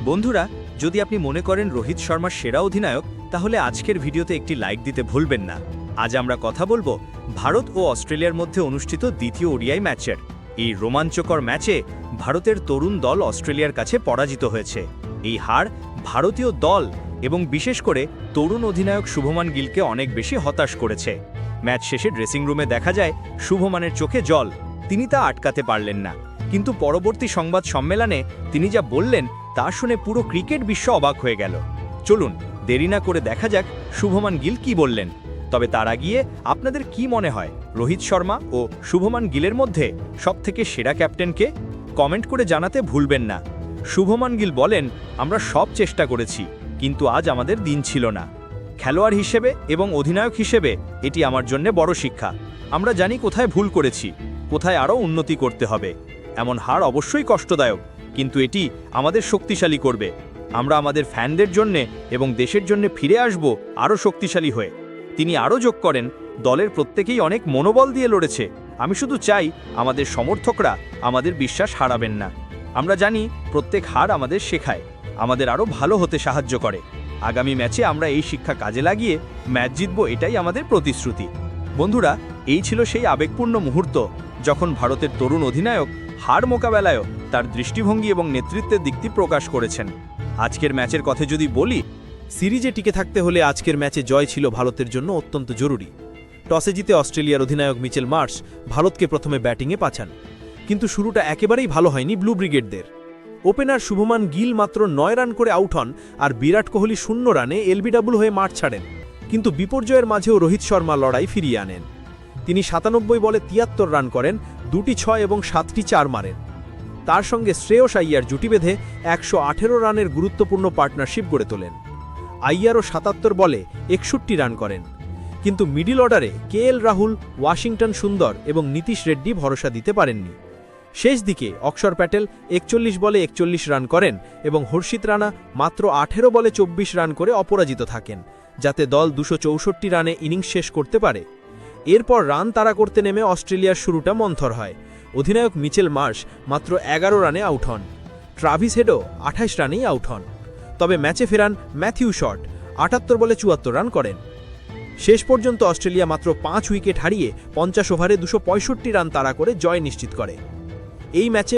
বন্ধুরা, যদি আপনি মনে করেন রোহিত শর্মা সেরা অধিনায়ক, তাহলে আজকের ভিডিওতে একটি লাইক দিতে ভুলবেন না। আজ আমরা কথা বলবো ভারত ও অস্ট্রেলিয়ার মধ্যে অনুষ্ঠিত দ্বিতীয় ওডিআই ম্যাচের। এই রোমাঞ্চকর ম্যাচে ভারতের তরুণ দল অস্ট্রেলিয়ার কাছে পরাজিত হয়েছে। এই হার ভারতীয় দল এবং বিশেষ করে তরুণ অধিনায়ক শুভমান গিলকে অনেক বেশি হতাশ করেছে। ম্যাচ শেষে ড্রেসিং রুমে দেখা যায় শুভমানের চোখে জল। তিনি তা আটকাতে পারলেন না, কিন্তু পরবর্তী সংবাদ সম্মেলনে তিনি যা বললেন তা শুনে পুরো ক্রিকেট বিশ্ব অবাক হয়ে গেল। চলুন দেরি না করে দেখা যাক শুভমান গিল কি বললেন। তবে তার আগিয়ে আপনাদের কি মনে হয়, রোহিত শর্মা ও শুভমান গিলের মধ্যে সবথেকে সেরা ক্যাপ্টেনকে? কমেন্ট করে জানাতে ভুলবেন না। শুভমান গিল বলেন, আমরা সব চেষ্টা করেছি, কিন্তু আজ আমাদের দিন ছিল না। খেলোয়াড় হিসেবে এবং অধিনায়ক হিসেবে এটি আমার জন্য বড় শিক্ষা। আমরা জানি কোথায় ভুল করেছি, কোথায় আরও উন্নতি করতে হবে। এমন হার অবশ্যই কষ্টদায়ক, কিন্তু এটি আমাদের শক্তিশালী করবে। আমরা আমাদের ফ্যানদের জন্যে এবং দেশের জন্য ফিরে আসব আরও শক্তিশালী হয়ে। তিনি আরও যোগ করেন, দলের প্রত্যেকেই অনেক মনোবল দিয়ে লড়েছে। আমি শুধু চাই আমাদের সমর্থকরা আমাদের বিশ্বাস হারাবেন না। আমরা জানি প্রত্যেক হার আমাদের শেখায়, আমাদের আরও ভালো হতে সাহায্য করে। আগামী ম্যাচে আমরা এই শিক্ষা কাজে লাগিয়ে ম্যাচ জিতব, এটাই আমাদের প্রতিশ্রুতি। বন্ধুরা, এই ছিল সেই আবেগপূর্ণ মুহূর্ত যখন ভারতের তরুণ অধিনায়ক হার মোকাবেলায়ও তার দৃষ্টিভঙ্গি এবং নেতৃত্বের দিকটি প্রকাশ করেছেন। আজকের ম্যাচের কথা যদি বলি, সিরিজে টিকে থাকতে হলে আজকের ম্যাচে জয় ছিল ভারতের জন্য অত্যন্ত জরুরি। টসে জিতে অস্ট্রেলিয়ার অধিনায়ক মিচেল মার্শ ভারতকে প্রথমে ব্যাটিংয়ে পাঠান, কিন্তু শুরুটা একেবারেই ভালো হয়নি ব্লু ব্রিগেডদের। ওপেনার শুভমান গিল মাত্র 9 রান করে আউট হন, আর বিরাট কোহলি 0 রানে এলবিডব্লিউ হয়ে মাঠ ছাড়েন। কিন্তু বিপর্যয়ের মাঝেও রোহিত শর্মা লড়াই ফিরিয়ে আনেন। তিনি 97 বলে 73 রান করেন, 2টি 6 এবং 7টি 4 মারেন। তার সঙ্গে শ্রেয়স আইয়ার জুটি বেঁধে 118 রানের গুরুত্বপূর্ণ পার্টনারশিপ গড়ে তোলেন। আইয়ারও 77 বলে 61 রান করেন, কিন্তু মিডল অর্ডারে কেএল রাহুল, ওয়াশিংটন সুন্দর এবং নীতিশ রেড্ডি ভরসা দিতে পারেননি। শেষ দিকে অক্ষর প্যাটেল 41 বলে 41 রান করেন এবং হর্ষিত রানা মাত্র 18 বলে 24 রান করে অপরাজিত থাকেন, যাতে দল 264 রানে ইনিংস শেষ করতে পারে। এরপর রান তাড়া করতে নেমে অস্ট্রেলিয়ার শুরুটা মন্থর হয়। অধিনায়ক মিচেল মার্শ মাত্র 11 রানে আউট হন, ট্রাভিস হেডও 28 রানেই আউট হন। তবে ম্যাচে ফেরান ম্যাথিউ শট, 78 বলে 74 রান করেন। শেষ পর্যন্ত অস্ট্রেলিয়া মাত্র 5 উইকেট হারিয়ে 50 ওভারে 265 রান তাড়া করে জয় নিশ্চিত করে। এই ম্যাচে